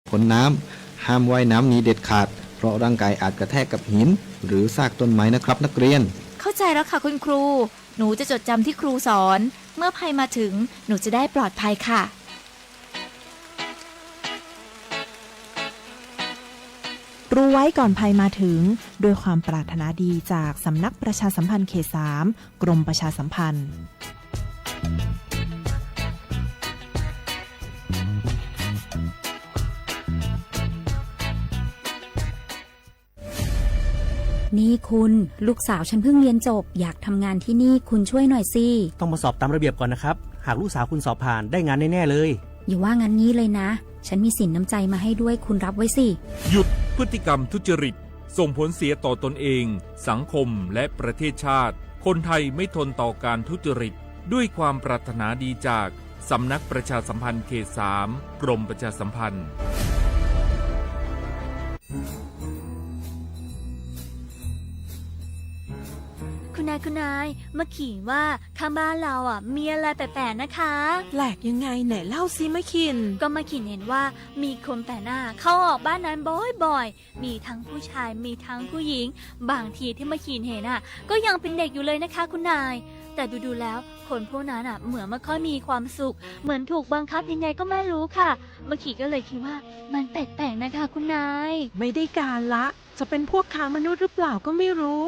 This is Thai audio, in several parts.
พ้นน้ำห้ามว่ายน้ำหนีเด็ดขาดเพราะร่างกายอาจกระแทกกับหินหรือซากต้นไม้นะครับนักเรียนเข้าใจแล้วค่ะคุณครูหนูจะจดจำที่ครูสอนเมื่อภัยมาถึงหนูจะได้ปลอดภัยค่ะรู้ไว้ก่อนภัยมาถึงด้วยความปรารถนาดีจากสำนักประชาสัมพันธ์เขต 3 กรมประชาสัมพันธ์นี่คุณลูกสาวฉันเพิ่งเรียนจบอยากทำงานที่นี่คุณช่วยหน่อยสิต้องมาสอบตามระเบียบก่อนนะครับหากลูกสาวคุณสอบผ่านได้งานแน่ๆเลยอย่าว่างั้นงี้เลยนะฉันมีสินน้ำใจมาให้ด้วยคุณรับไว้สิหยุดพฤติกรรมทุจริตส่งผลเสียต่อตนเองสังคมและประเทศชาติคนไทยไม่ทนต่อการทุจริตด้วยความปรารถนาดีจากสำนักประชาสัมพันธ์เขต 3 กรมประชาสัมพันธ์คุณนายมาขี่ว่าข้างบ้านเรามีอะไรแปลกๆนะคะแปลกยังไงไหนเล่าซิมะขินก็มาขินเห็นว่ามีคนแปลกหน้าเข้าออกบ้านนั้นบ่อยๆมีทั้งผู้ชายมีทั้งผู้หญิงบางทีที่มาขินเห็นก็ยังเป็นเด็กอยู่เลยนะคะคุณนายแต่ดูๆแล้วคนพวกนั้นเหมือนไม่ค่อยมีความสุขเหมือนถูกบังคับยังไงก็ไม่รู้ค่ะมาขี่ก็เลยคิดว่ามันแปลกๆนะคะคุณนายไม่ได้การละจะเป็นพวกค้ามนุษย์หรือเปล่าก็ไม่รู้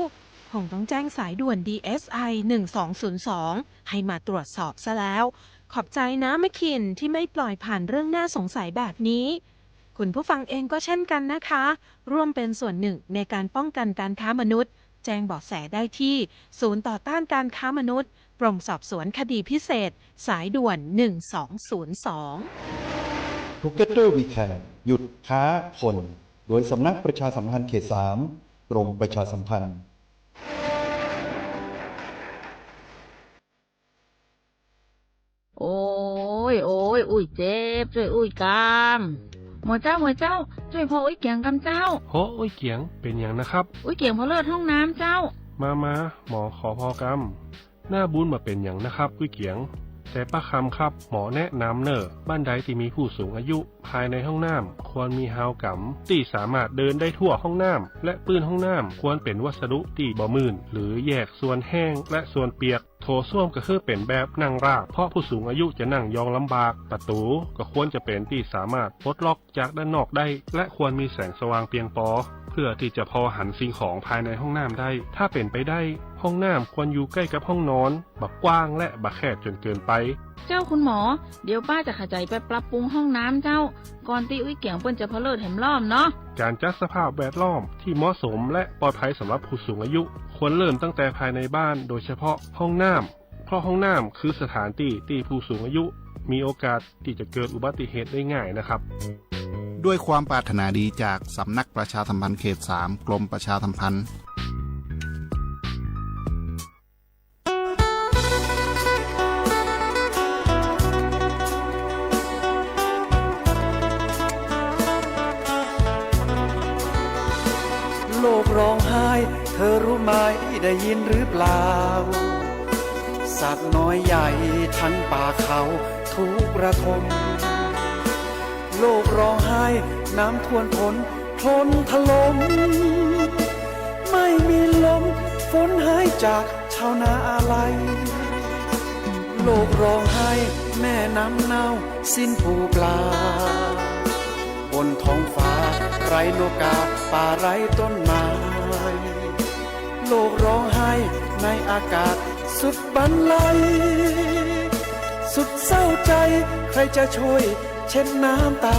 คงต้องแจ้งสายด่วน DSI 1202ให้มาตรวจสอบซะแล้วขอบใจนะมะขินที่ไม่ปล่อยผ่านเรื่องน่าสงสัยแบบนี้คุณผู้ฟังเองก็เช่นกันนะคะร่วมเป็นส่วนหนึ่งในการป้องกันการค้ามนุษย์แจ้งเบาะแสได้ที่ศูนย์ต่อต้านการค้ามนุษย์กรมสอบสวนคดีพิเศษสายด่วน1202 Together We Can หยุดค้าคนโดยสำนักประชาสัมพันธ์เขต 3 กรมประชาสัมพันธ์โอ้ยอุ้ยเจ็บช่วยอุ้ยกำหมอเจ้าช่วยพออุ้ยเกียงกำเจ้าโหอุ้ยเกียงเป็นอย่างนะครับอุ้ยเกียงพอเลิศห้องน้ำเจ้ามาหมอขอพอกำหน้าบุญมาเป็นอย่างนะครับอุ้ยเกียงแต่ป้าคำครับหมอแนะนำเนอะบ้านใดที่มีผู้สูงอายุภายในห้องน้ำควรมีฮาวกัมที่สามารถเดินได้ทั่วห้องน้ำและปืนห้องน้ำควรเป็นวัสดุที่บ่มื่นหรือแยกส่วนแห้งและส่วนเปียกโถส้วมก็คือเป็นแบบนั่งราบเพราะผู้สูงอายุจะนั่งยองลำบากประตูก็ควรจะเป็นที่สามารถปลดล็อกจากด้านนอกได้และควรมีแสงสว่างเพียงพอเพื่อที่จะพอหันสิ่งของภายในห้องน้ำได้ถ้าเป็นไปได้ห้องน้ำควรอยู่ใกล้กับห้องนอนบักกว้างและบักแคบจนเกินไปเจ้าคุณหมอเดี๋ยวป้าจะขจายไปปรับปรุงห้องน้ำเจ้าก่อนที่อุ้ยเกียงเปิ้นจะพอเลิศแหมล้อมเนาะการจัดสภาพแวดล้อมที่เหมาะสมและปลอดภัยสำหรับผู้สูงอายุควรเริ่มตั้งแต่ภายในบ้านโดยเฉพาะห้องน้ำเพราะห้องน้ำคือสถานที่ผู้สูงอายุมีโอกาสที่จะเกิดอุบัติเหตุได้ง่ายนะครับด้วยความปรารถนาดีจากสำนักประชาสัมพันธ์เขต 3 กรมประชาสัมพันธ์โลกร้องไห้เธอรู้ไหมได้ยินหรือเปล่าสัตว์น้อยใหญ่ทั้งป่าเขาทุกระทมโลกร้องไห้น้ำท่วมท้นถล่มไม่มีลมฝนหายจากชาวนาอะไรโลกร้องไห้แม่น้ำเน่าสิ้นปูปลาบนท้องฟ้าไร้นกกาป่าไร้ต้นไม้โลกร้องไห้ในอากาศสุดบันไลสุดเศร้าใจใครจะช่วยเช็ดน้ำตา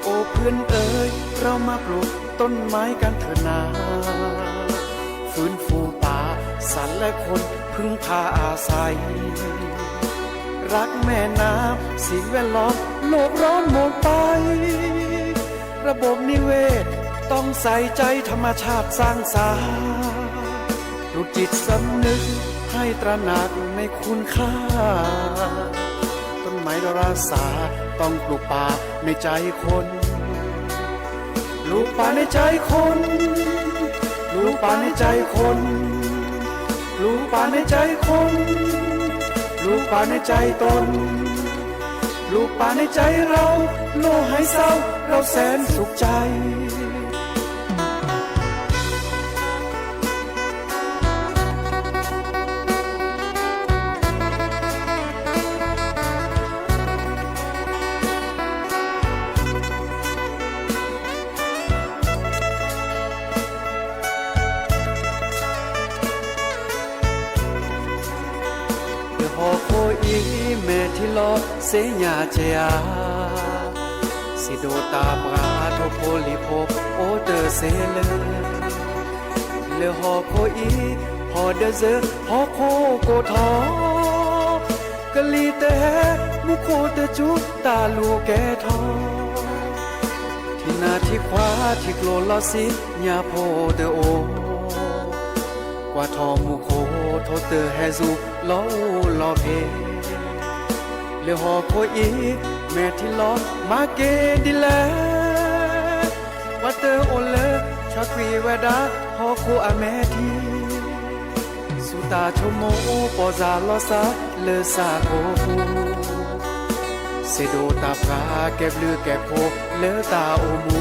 โอ้เพื่อนเอ๋ยเรามาปลูกต้นไม้กันเถอะนาฟื้นฟูป่าสัตว์และคนพึ่งพาอาศัยรักแม่น้ำสิ่งแวดล้อมโลกร้อนหมดไประบบนิเวศต้องใส่ใจธรรมชาติสร้างสรรค์ปลุกจิตสำนึกให้ตระหนักในคุณค่าต้นไม้ดาราศาสตร์ต้องปลูกป่าในใจคนปลูกป่าในใจคนปลูกป่าในใจคนปลูกป่าในใจคนปลูกป่าในใจตนปลูกป่าในใจเราโลก ายเศร้าเราแสนสุขใจพอโคอีแม่ที่รอเสียเจียสิโดตาปราโทโพลิโพโอเตอเซเลหอโคอีพอเดเซหอโคโกทอกะลีเตมุโคเตจุตาลูแกทอที่นาที่ขวาที่โกลลอสิญาโพเตโอกว่าทอมุโคโทเตแฮซูลอลอเพเลหอโคอีแม่ที่ลอมาเกดิแลว่าเตโอเลชอตวีเวดาหอโคอาแม่ทีสุตาชโมปอซาลอซาเลซาโคปูเซโดตาพราแกบลือแกโพเลตาโอมู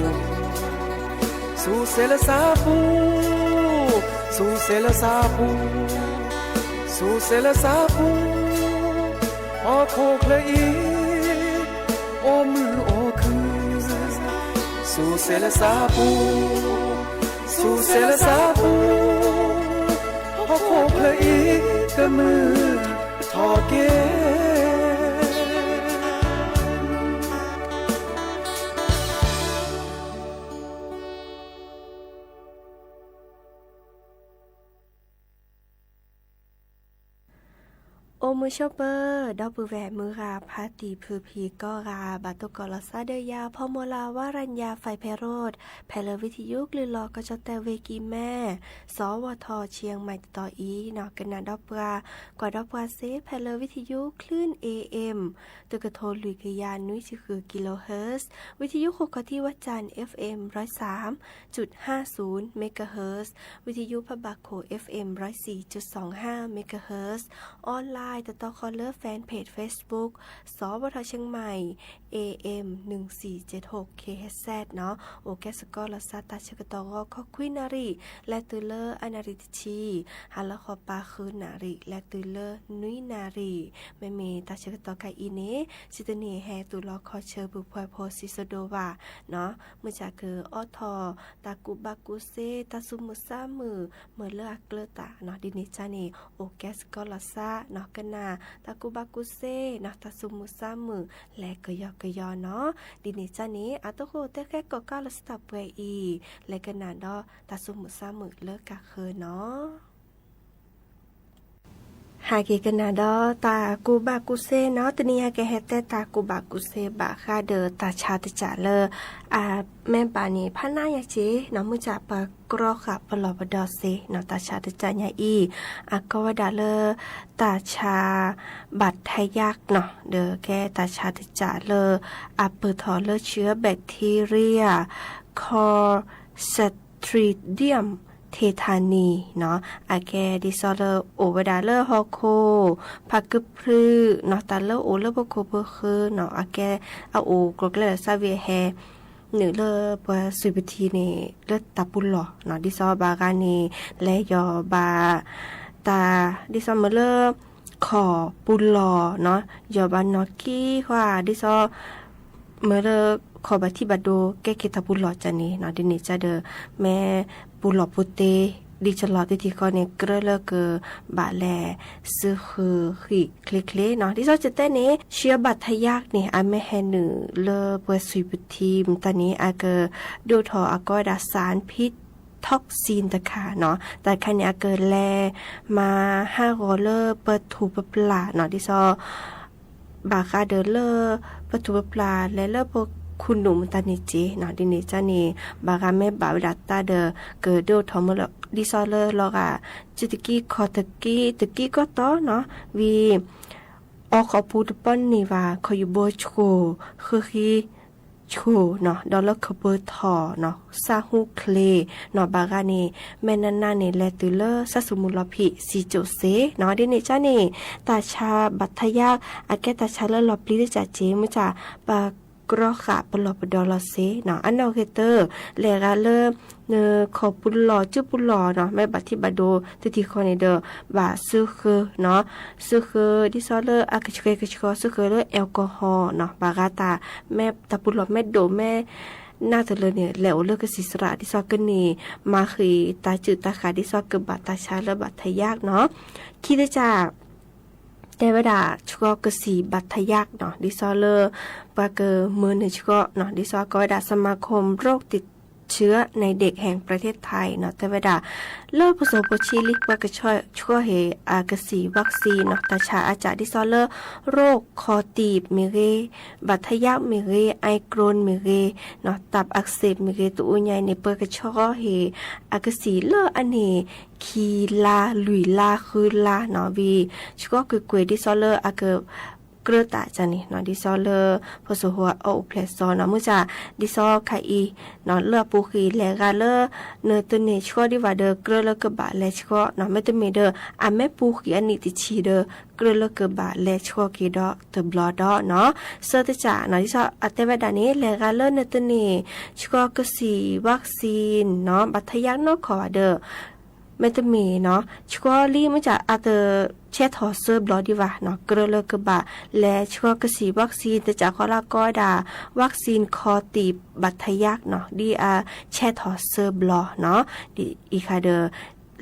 สุเซลซาปูสุเซลซาปูสุเซลซาปูพอโคเคลอีโอมือโอคือสุเซลซาปูสุเซลซาปูพอโคเคลอีกะมือทอเกโอมือชอปเปอร์ดอกปือแหวมือราพาตีพือพีก็ราบาตุกอลซาเดียาพอโมลาวารัญญาไฟไพโรดแพลวิทยุกลือลอกระจแต่เวกีแม่สวทเชียงใหม่ต่ออีนอกกันนาดอกปลากว่าดอกปลาเซแพลวิทยุคลื่น AM ตุกะโทลุยกยานนุ้ยคือกิโลเฮิรตซ์วิทยุโคกที่วัดจันทร์ FM 103.50 เมกะเฮิรตซ์วิทยุพบาโค FM 104.25 เมกะเฮิรตซ์ออนไลน์ต่อคอลเลอร์แฟนเพจ Facebook สวทเชียงใหม่ AM 1476 KHZ เนาะโอแกสกอลซาตาชกตอคอควินารีและตุเลอร์อนาริตชีฮัลละคอปาคืนนารีและตุเลอร์นุยนารีแม่เมตาชกตอไกอีเนซิตเนแฮตุลอคอเชอบุพอยโพซิโซโดวาเนาะเมื่อจากคือออทอตากุบากุเซตาซุมุซามือเมื่อเลือกเกลตาเนาะดินิจานีโอแกสกอลซาเนาะกันนาตากุบากุเซเนาะตาซุมุซามือและกยอกยอเนาะดินิจานีอาตโคเตแค่ก็ก้าวลสตับเวอีและกันนาดอตาซุมุซามือเลิกกะคือเนาะหาเกกันนาดอตากูบากุเซเนาะตนีฮาเกเฮเตตากูบากุเซบาคาเดอตาชาติจาเลแม่ปานีพานายาเจเนาะมุจาปากรอค่ะปลอบดอเซเนาะตาชาติจาญาอีกวดาเลตาชาบัดไทยักเนาะเดอแกตาชาติจาเลเปิดถอเลเชื้อแบคทีเรียคอสตริเดียมเทธานีเนาะแกดิซอเลโอเวดาเลฮอโคพักกึพลือเนาะตาเลโอเลบโคเบคือเนาะแกโอกรกเลซาเวแฮหนึ่งเลปสุบิทีนี่เลตาปุลหลอเนาะดิซอบากานีและยอบาตาดิซอมเลขอปุลหลอเนาะยอบานอกี้ว่าดิซอเมื่อขอบัติบัดโดแก้คิตาปุลหลอจันนี้เนาะดินิจาเดแม่ปุลหลอปุเตดิจลอติที่ก็เนี่ยเกลือเกบาแลซื้อคือขีคลิเนาะที่เราจะเต้นนี้เชื่อบัตรทยักเนี่ยแม่แฮนึเลเปิดสุบทีมตอนนี้เกดูทอกอดาสารพิษท็อกซินตะค่ะเนาะแต่คันนี้เกิดแลมา5 โลเปิดถูปปลาเนาะที่ซอบาคาเดเลเปิดถูปปลาและเลพคุณหนุ่มตานิจีเนาะดินิจานีบากาเมบาวิดัตตาเดเกิดดูทอมดิซอเลลอกาจิตกี้คอตกี้ก็ต่อเนาะวีออขอพูดป้อนนี่ว่าขออยู่โบโชคือฮีโชเนาะดอลลาร์คเบอร์ทอเนาะซาฮูเคลเนาะบากานีแม่นันนานี่แลตุเลซาสุมุลพิซีโจเซเนาะดินิจานีตาชาบัตทยักแกตาชาเลลอปลีจ่าเจมจ่าปา กรอขาปลอปดอลเซเนาะอันเดาเคเตอร์แลกาเลเนขอปุลลอจุปุลลอเนาะแม่บัดที่บัดโดที่คอในเดอบาซึคือเนาะซึคือที่ซอเลอากะชกะชกซึคือเลแอลกอฮอล์เนาะบากาตาแม่ตะปุลลอแม่โดแม่น่าจะเลยเนี่ยแล้วเลือกสิสระที่ซอกกันนี่มาคือตาจืดตาขาที่ซอกเกือบบาดตาชาและบาดทะยากเนาะคิดได้จากแต่เวลาชกกสีบัดทะยากเนาะดิซอเลอร์ปาเกอมือหนึ่งชกเนาะดิซอก็ดาสมาคมโรคติดเชื้อในเด็กแห่งประเทศไทยเนาะแต่เวลาเลิกผสมโปชิลิกว่ากระช่วยช่วยให้อากสีวัคซีนเนาะตาชาอาจารย์ดิซอเลอร์โรคคอตีบมิเรบัดทะยักมิเรไอโกรนมิเรเนาะตับอักเสบมิเรตัวใหญ่ในเปิดกระช่วยให้อากสีเลออันนี้คีลาลุยลาคือลาเนาะวีช่วยคือกวยดิซอเลอร์อากเกลือตาจันนี่เนาะดิซอเลอร์พอสหัวเอาเพลซอเนาะมื้อจ้าดิซอไข่อีเนาะเลือปูขีแลกาเลอเนตัวนี้ชัวดิว่าเดอเกลือเลกบะแลชัวเนาะไม่ตมีเดออะแม่ปูขีอันนี้ติชีเดอเกลือเลกบะแลชัวกีดอตบลอดอเนาะเซอร์ตจ่าเนาะดิซออัตเตวดานี้แลกาเลอเนตัวนี้ชัวกสีวัคซีนเนาะบัตยักเนาะขอเดอไม่ต้องมีเนาะชัวรีมันจะอาจจะเช็ดหอเซอร์บลอดีว่าเนาะเกลือเลกบะและชัวกสีวัคซีนแต่จากข้อละก็ดาวัคซีนคอตีบบัตทะยักเนาะดีเช็ดหอเซอร์บลอเนาะดีอีคาเดอ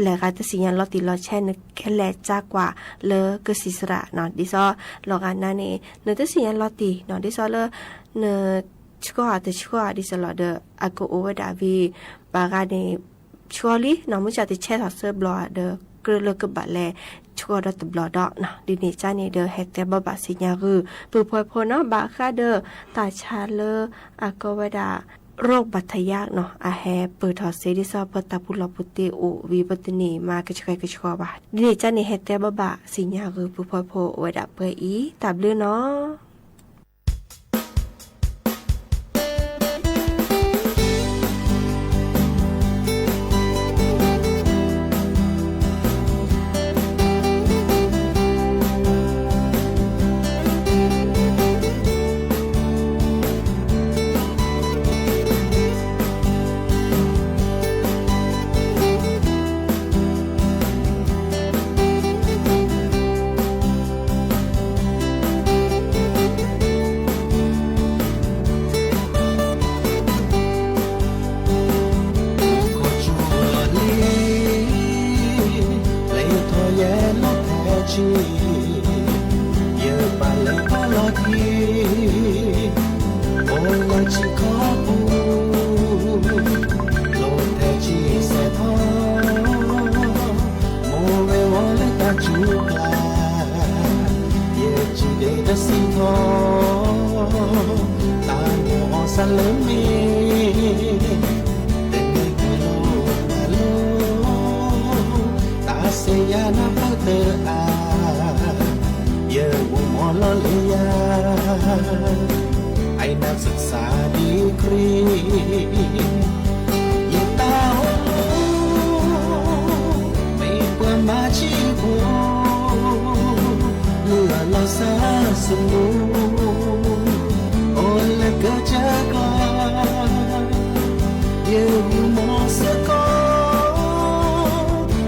และการตัดสินยันลอติลอแช่นแค่แลจากกว่าเลกสิสระเนาะดิซอลอกันนั่นเองเนตัดสินยันลอติเนาะดิซอเลเนชัวแต่ชัวดิซอลอเดอากโอเวดาวีบากาเนชัวลีน้องมุจติเชตฮอเซอร์บลอเดอเกลือเลกบะแลชัวดอตบลอดอนะดิเนจาเนเดอเฮตเตบบะสิญาคือปือพอยพเนาะบาคาเดอตาชาเลอากวดาโรคบัตทะยักเนาะอาแฮเปิดทอเซดิซอปตาปุลปุติโอวีปตินีมากระชกระชกบะดิเนจาเนเฮตเตบบะสิญาคือปือพอยพอวดาเปอีตับเลือเนาะไอ้นักศึกษาดีกรียิ่งตาไม่เปิดมาชีพเมื่อเราสาสมุโอ้และก็จะกลายยืนมองสกอ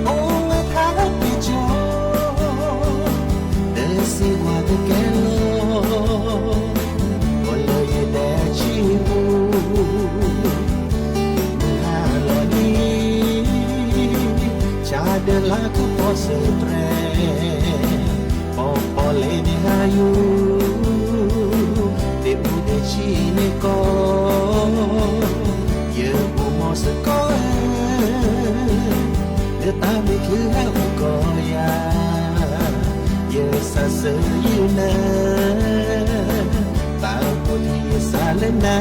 โอ้และทักไปจอเดสิว่าจะแก่ลเดินลาก็พอเสียแตรปอปอเลในหายุเด็บเดชีในกอเยอะบูมอสกอเดือตาไม่คือให้อุกอยาเยอะสะเสยอยู่นะตาบุญที่สาเลนะ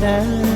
นะ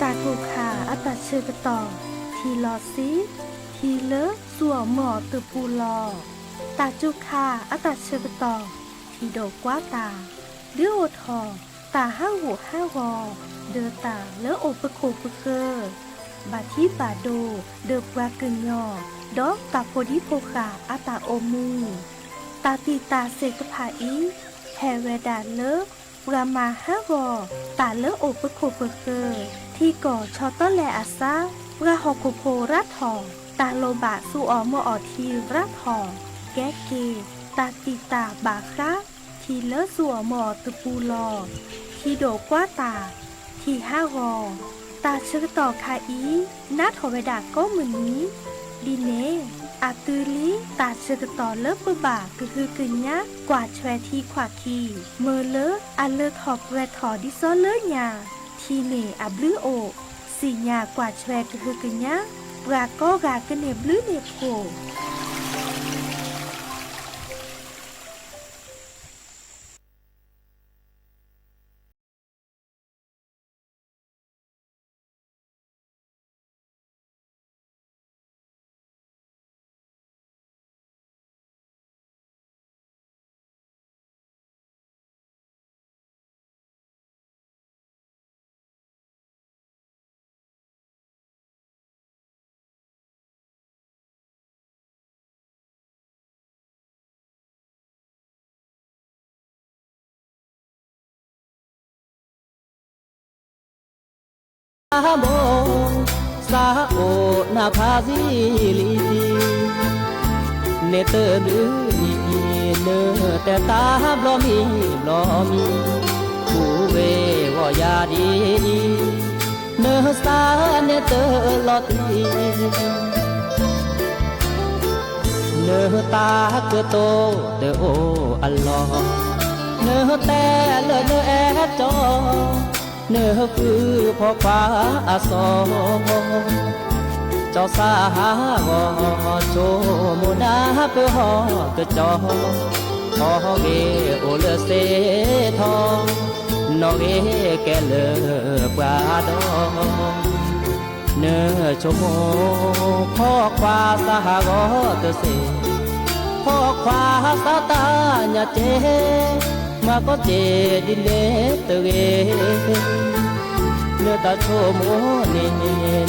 ตาถูกขาอัตเชกตอทีลอซีทีเลสัวหมอตือปูลอตาจุขาอัตเชกตอทีโดกว่าตาเลือโอทอตาห้าหูห้าวอเดอตาเลอโอปะโคปะเคอบาที่บาโดเดอกวากึนยอดอกตาโพดิโพขาอัตาโอมู ตาตีตาเสกผาอีแฮเวดาเลประมาฮะวอตาเลโอปโคเปเกอร์ที่ก่อชอต้นแลอาซาระหอกโคโพรัดทอตาโลบะสูออมออทีรัดทอแกเกตาตีตาบาคราทีเลสัวหมอตะปูลอทีโดกว่าตาทีห้าวอตาเชิกต่อคาอีนัดหอเวดาก็เหมือนนี้ดีเนอาตือลีตาเชิกต่อเลิกเบบากึคือกึญญะกว่าแชวทีขวาคีเมอเลอาเลทอบแวทอดิซอเลญาทีเนอาบลือโอสีญากว่าแชวกึคือกึญญะรากก็รากเนบลือเนโพโมสาโอนาพาซิลีเนเตอร์ลือเนแต่ตาบลอมีผู้เววอยาดีเนสาเนเตอร์ลอตีเนตาเกโตเตโออัลลอเนแต่เลเนแอจอเนื้อคือพ่อฟ้าอาสอเจ้าสาวโจโมนาเพื่อหอกระจอพอเกโอเลเสทองนองแกเลปลาดองเนื้อชมพ่อควาสหกเตเสพ่อควาสาตาญาเจมาก็เจดิเลเตเกเนื้อตาโชโมเนเ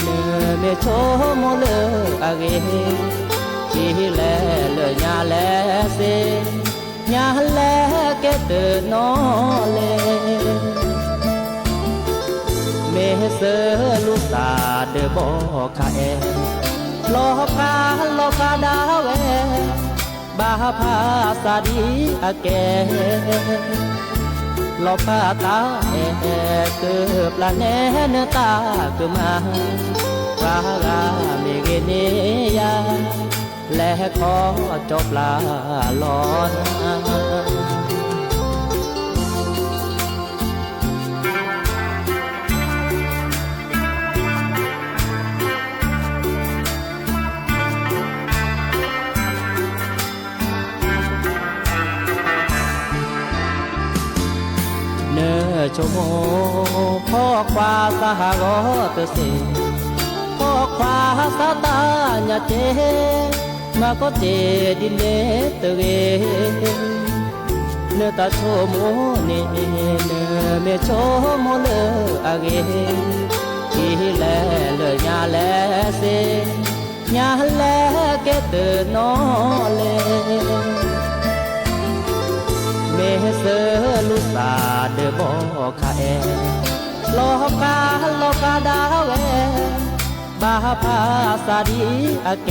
นื้อเมโชโมเลอาเกทีแลเลยญาแลเสญาแลเกเตนอเลเมเสลูสาเดบอคาเอลอกาดาเวบาพาสาดีอาเกลอพาตาเเกือบละแนเนตาเกือมาพาราเมเกเนียและขอจบลาลอนเนื้อชมพ่อควาสหกเตเสพ่อควาสาตาญาเจมาก็เจดิเลเตเกเนื้อตาโชโมเนเนื้อเมโชโมเลอาเกทีแลเลยญาแลเสญาแลเกเตนอเลเมเสลูสาเดบอคาเอลอกาดาเวบาพาสาดีอาเก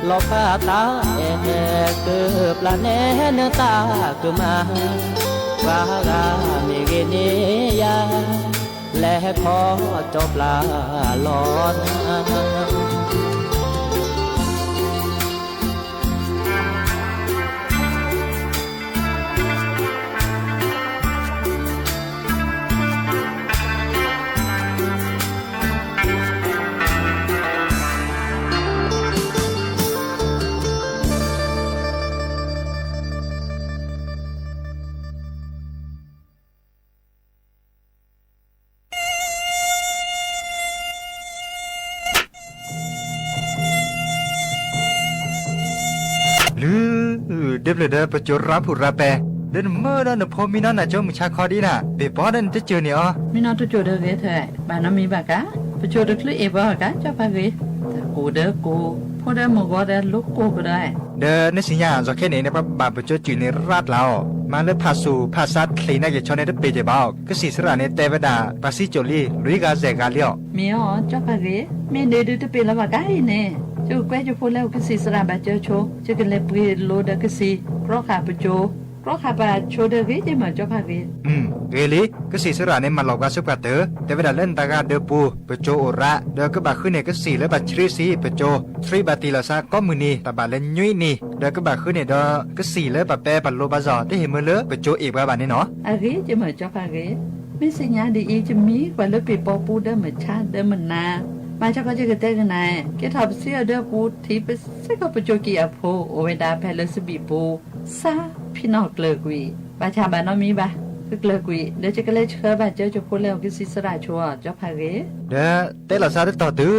ลอกาตาเกือบละแนเนตาเกือมาวาราเมเกเนียและขอจบลาลอนเดบเลยเดประจุรับผู้รับแปเดินเมื่อนั้นพอมีนั่นน่ะจงชาคอดีน่ะเปปอดันจะเจอเนี่ยอ๋อมีนอตุโจเดเกเถอะบ้านน้ำมีบากะประจุเดคลุเอวากะจ้าปาเกกูเดกูพ พูดได้หมดก็ได้ลูกกูก็ได้ เดในสิญญาจะแค่ไหนในบาปโจจีในราดเรามาเลยพาสูพาซัดคลีน่าจะชนในเปเจบ้าก็สิสระในเตวดาปาซิโจลีลุยกาเซกาเลียวมีอ๋อจ้าพะเกมีเดดูจะเป็นละว่าไกเนี่ยจูแกจะพูดแล้วก็สิสระบาเจอโชจะกันเลยปีโลดก็สิเพราะขาปโจเพราะขาปาโชเดกิจะเหมือนจ้าพะเกเกลีก็สิสระในมันหลอกกาสุกาเตอเตวดาเล่นตากาเดปูปโจโอระเดก็บาขึ้นเนี่ยก็สิแล้วบาชรีซีปโจทรีบาติลาซาก็มือนี่ตาบาเล่นยุยนี่เดก็บาขึ้นเนี่ยเดก็สิแล้วบาเปปัลโลบาซอได้เห็นมือเลปโจอีกบานี่เนาะอะเกจะเหมือนจ้าพะเกไม่สัญญาดีอีจะมีกว่าแล้วปีปอปูเดิมเหมือนชาติเดิมเหมือนนามาจากก็จะกระเตกันนายแกทำเสียเด้อปูที่ไปสักก็ปโจกีอโพโอเวดาแพลสบีปูซาพี่นอกเกลือกุยบาชาบานอมีบาคือเกลือกุยเดี๋ยวจะก็เลยเชื่อบาเจอจะพูดแล้วก็สิสระชัวจ้าพะเกเด้อเตลาซาได้ต่อตื้อ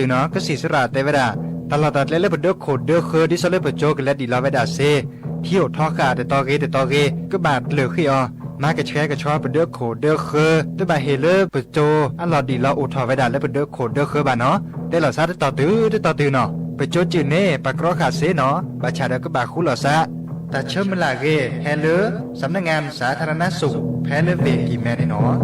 เนาะก็สิสระเตวดาตลอดเล่ปโดโคเดอเคอดิซอเลปโจกและดีลาเวดาเซเที่ยวทอคาแต่ต่อเกก็บาดเหลือขี้อมากระแชกระชอปเดอโคเดอเคอตบาเฮเลปโจอันหลอดีลาอุทอเวดาและปเดอโคเดอเคอบาเนาะเตลาซาได้ต่อตื้อเนาะปโจจืเน่ปากรอขาเซเนาะบาชาเดก็บาคุลอซาแต่เชื่อมลาเกแฮเลสำนักงานสาธารณสุขแพลเวกีแมนเนาะ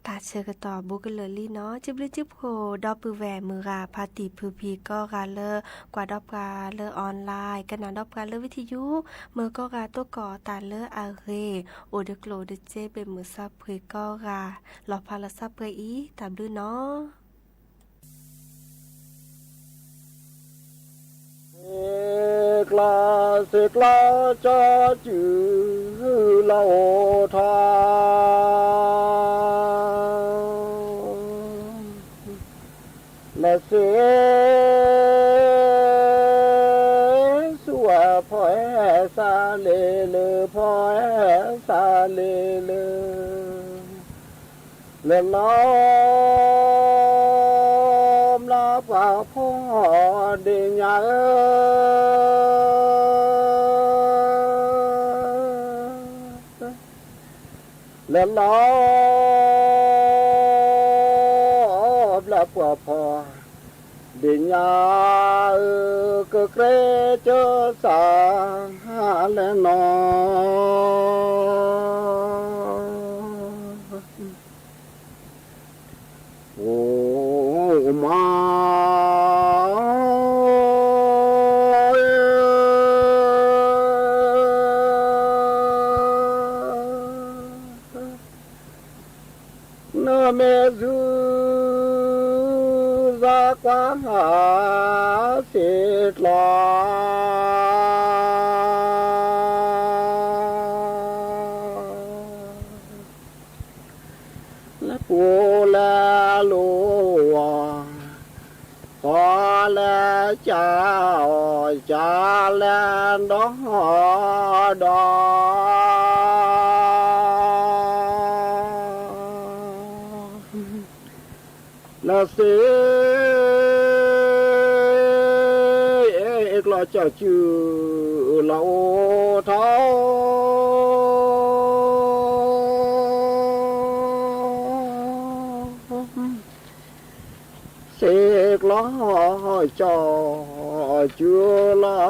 ตาเชอกันต่อบุกเลยลี่เนาะจิบลิจิบโคดอปือแหวมือราพาติพือพีก็กาเลอกว่าดอบกาเลอออนไลน์กันนาดอบกาเลอวิทยุมือก็กาตัวก่อตาเลออาเรโอเดโกลเดเจเป็นมือซับเพยก็กาหลอพาลซับเพยอีตามด้วยเนาะกลาเสกลาจะจื้อเล่าทางและเสสัวพอซาเลเลพอซาเลเลและล้อมลาป่าพ่อเดียและล้อมลาป่าพ่อเดียก็เกรเจอสาและนอโอ้มาเนเมซูจากวาหาเสตลาและปูและลูขอและเจ้าจ้าและดอดอและเสียกลอจะจื้อเหล่าเท้าเสกล้อจอเจือเล่า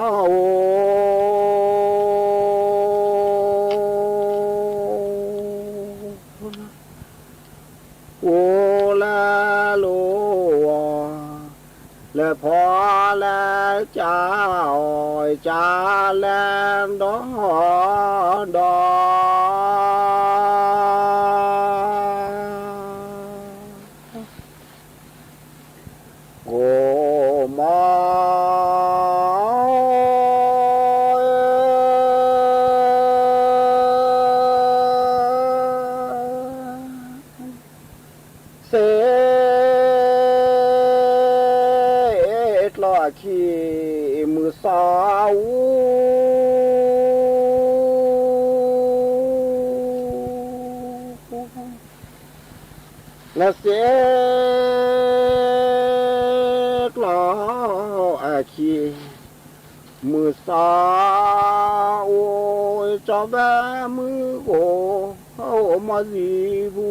โอละลูและพอและเจ้าจ้าและดอดอโอมาเสตลอขี้มือสาวและเสตลอขี้มือสาวจะแบมือโกเอามาดีบู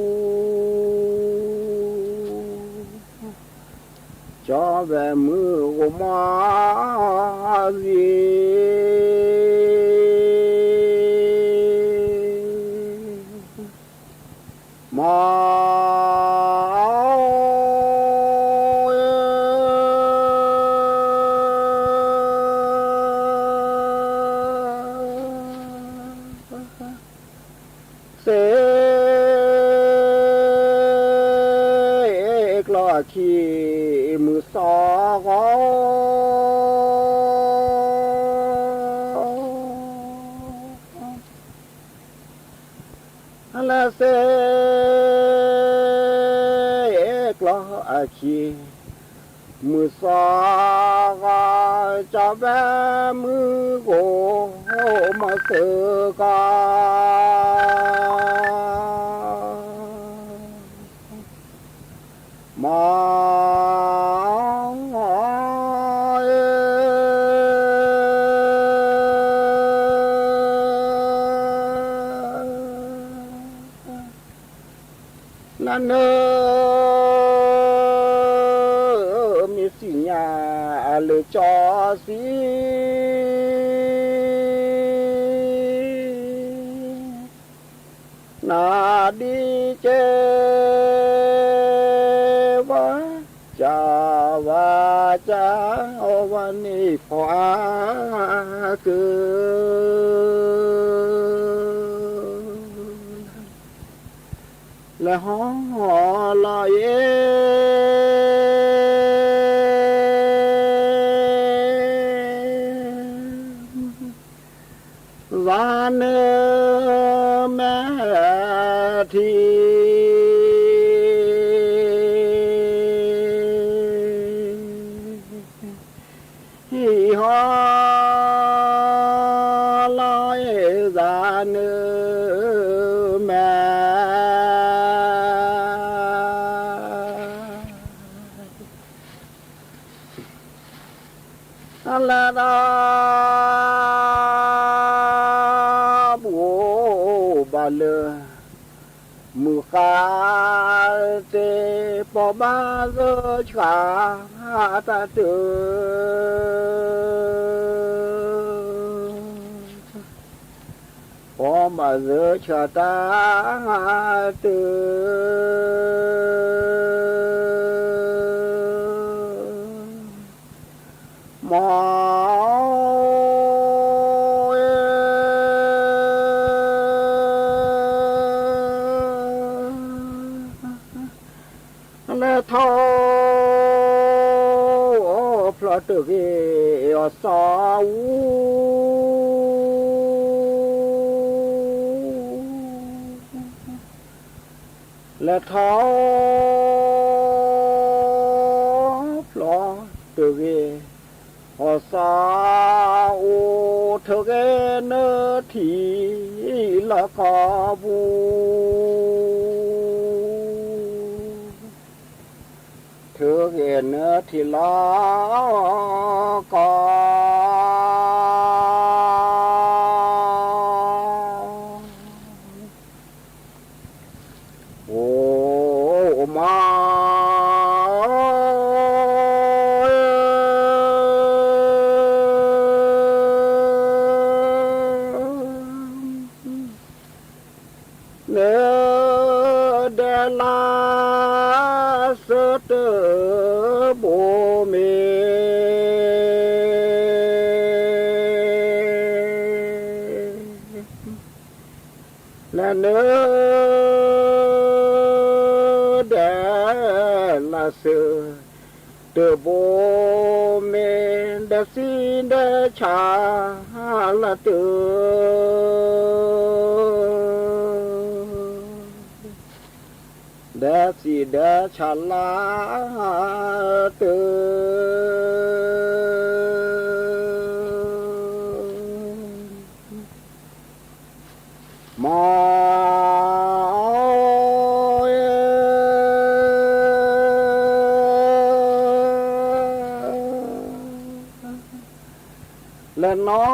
จะแบมือโกมาดีมาเสกลอขี้มือสองและเสกลอขี้มือสองจะแบมือโกมาเสกามานั่นมีสิญญาเลจอสีนาดีเจ นี่พอเกินและหอลอยวานแม่ทีหอลอยวานแม่ละดาบาเลมือขาเตปอบาเซชาตาเตปอมาเซชาตาเตมอและทอพลอตเกอสาวและทอพลอตเกอสาวเธอเกเนทีละกาบูเธอเห็นที่ลากอโอ้มาเนเดลาสเตโบเมและเนเดลาสเตโบเมเดซิเดชาลาเตเดสิเดชาลาเตมอและน้อ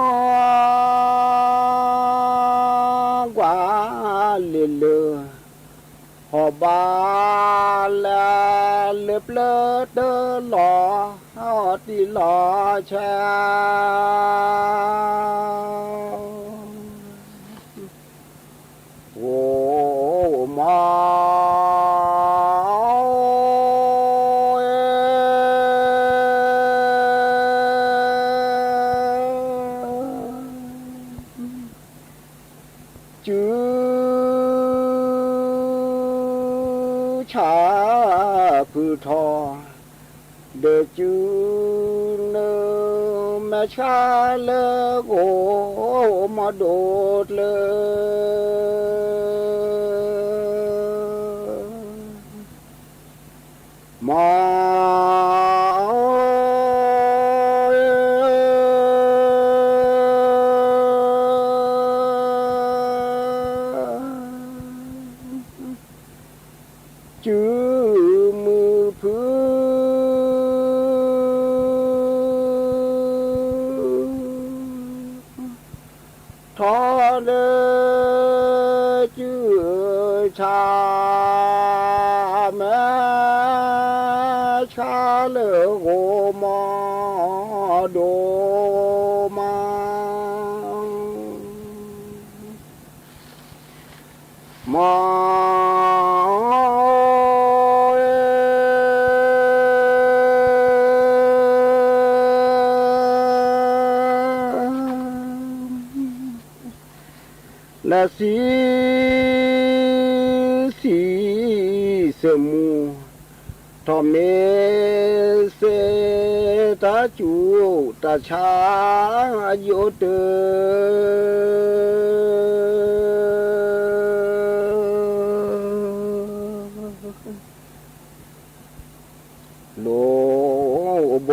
งกว่าเลือหอบาลเล็บเลือดหล่อตีหล่อแชโอ้มาจื้อชาพือทอเดจูเนแม่ชาเลโกมาโดดเลยมาจื้อมือพื้ทอเดจื้อชาแม่ชาเลโกมาโดมามา และสีสมูทอเมเสตาจูตาชาโยเตโลโบ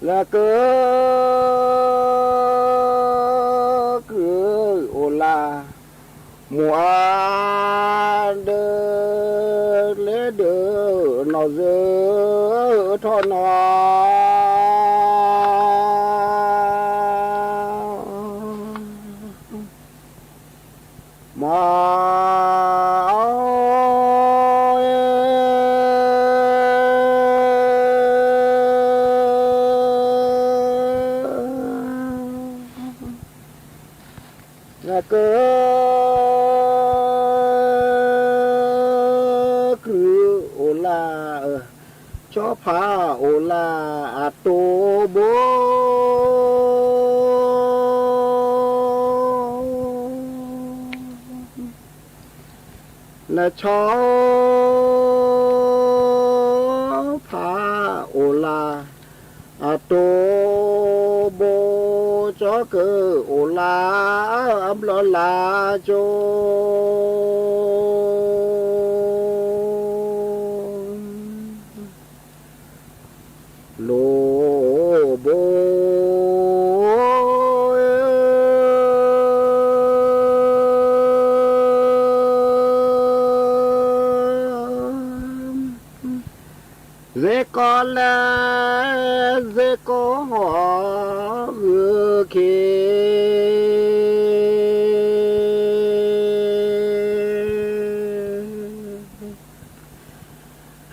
และเกิดโอลามัวเดเลเดนอเซทอนอมาเกิดคือโอลาชอบพาโอลาโตโบและชอบพาโอลาโตโบจอเกอโอลาอับลอลาโจโลโบเซกอลาเซกอหอเค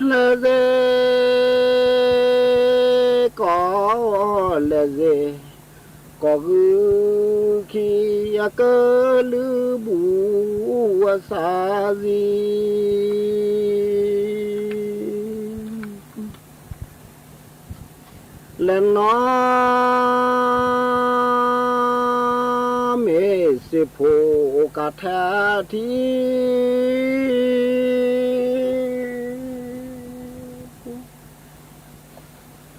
ละเซก็ละเซก็คือขียะเกลือบูวะสาซีและน้อเมสิโพกะแทที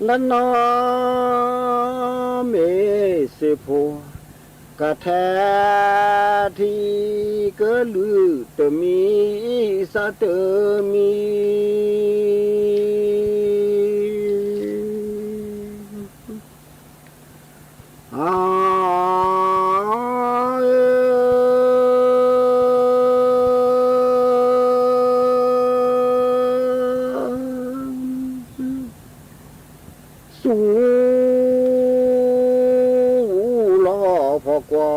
และน้อเมสิโพกะแททีเกลือตะมีสะเตมีสูลอพอกว่า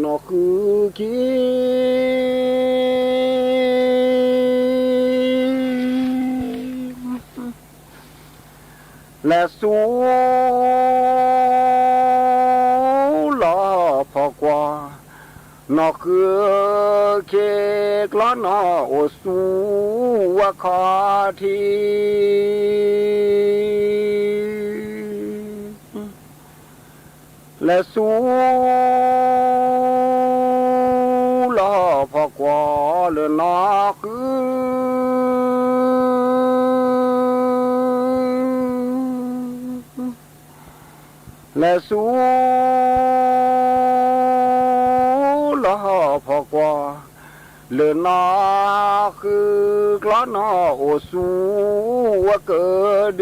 นอคือกีและสูลอพอกว่านอคือเคกล้อนอโอสูวะคอทีและสูลอพอกว่าเลนอคือและสูลอพอกว่าเลนอคือกล้อนอโอสูวะเกิด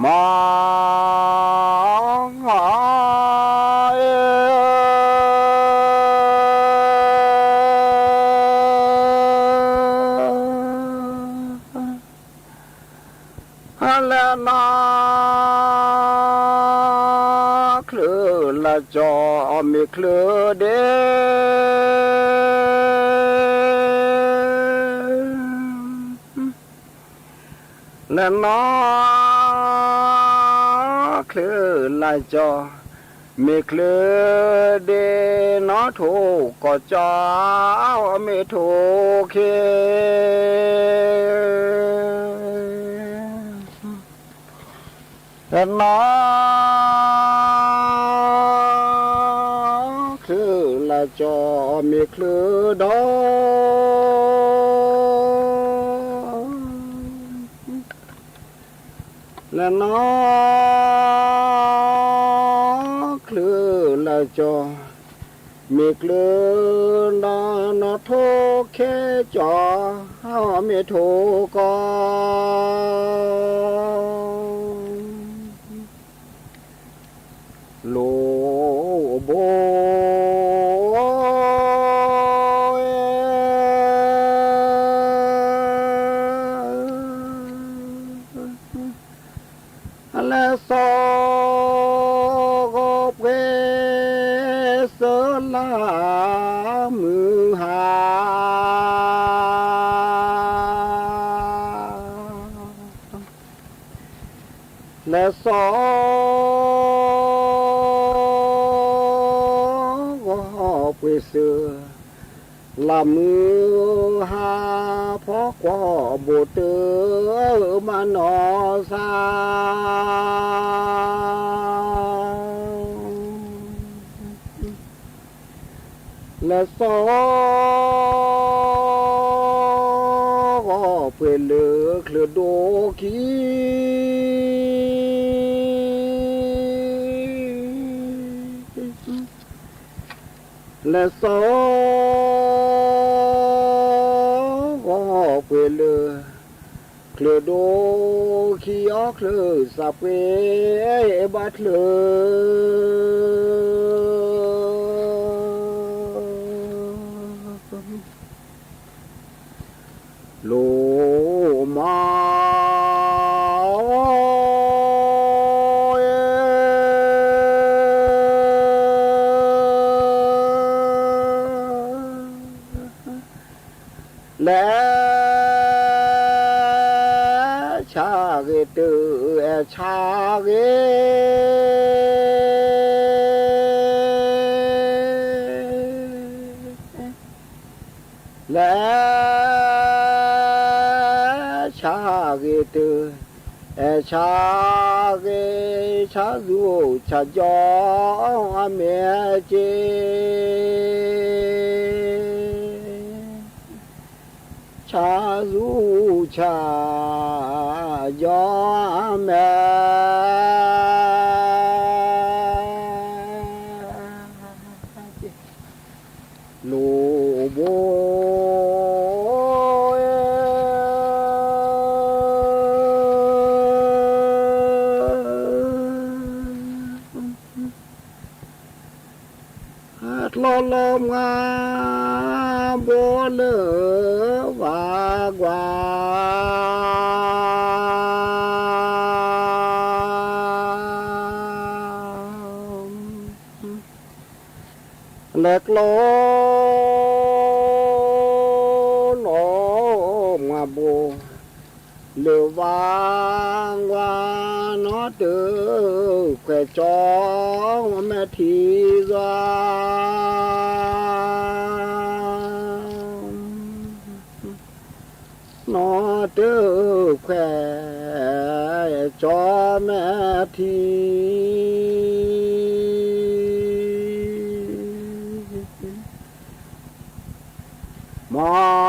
มองหาและนาคลื่นละ จอมีเคลือเดและน้อเคลือลายจอมีเคลือเดน้อถูกก็จอไม่ถูกเคและน้อคือละจอมีเคลือดอและน้อคลือละจอมีเคลือดอนอโทเคจอไม่ถูกก็โลโบและสกเวสลามือหาและสไปเสือลามือหาเพราะกว่าบุตรมานอสาและสอไปเลือกเลือโดกีและสอไปเลือกเคลือโดขี้ออกเคลือสับเวบัดเลยโลมาและชาเกตือชาเกและชาเกตือชาเกชาดูชาจอเมียเจชาซูชายอแม่ลูโบลอลมงาโบเลวากว่าเล็กโลโลงาโบเลวางวานอเดือแควจองแม่ทีกานอเดือแควจอแม่ทีมอ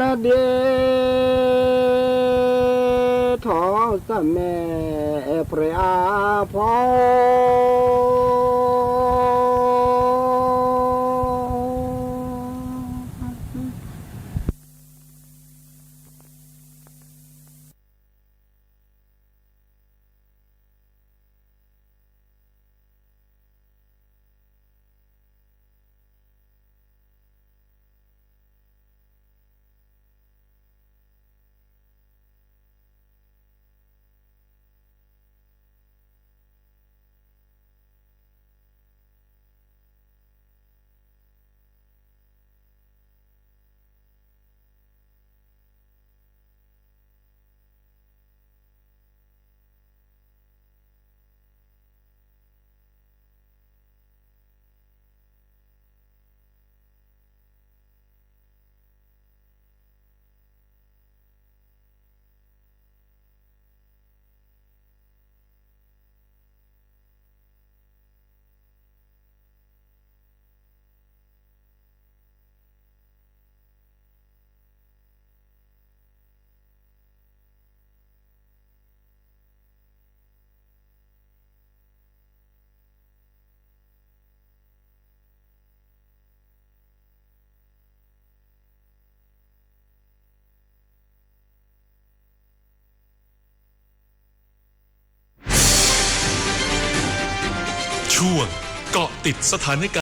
ละเดทอสแม่พระอาพอ ช่วงเกาะติดสถานการณ์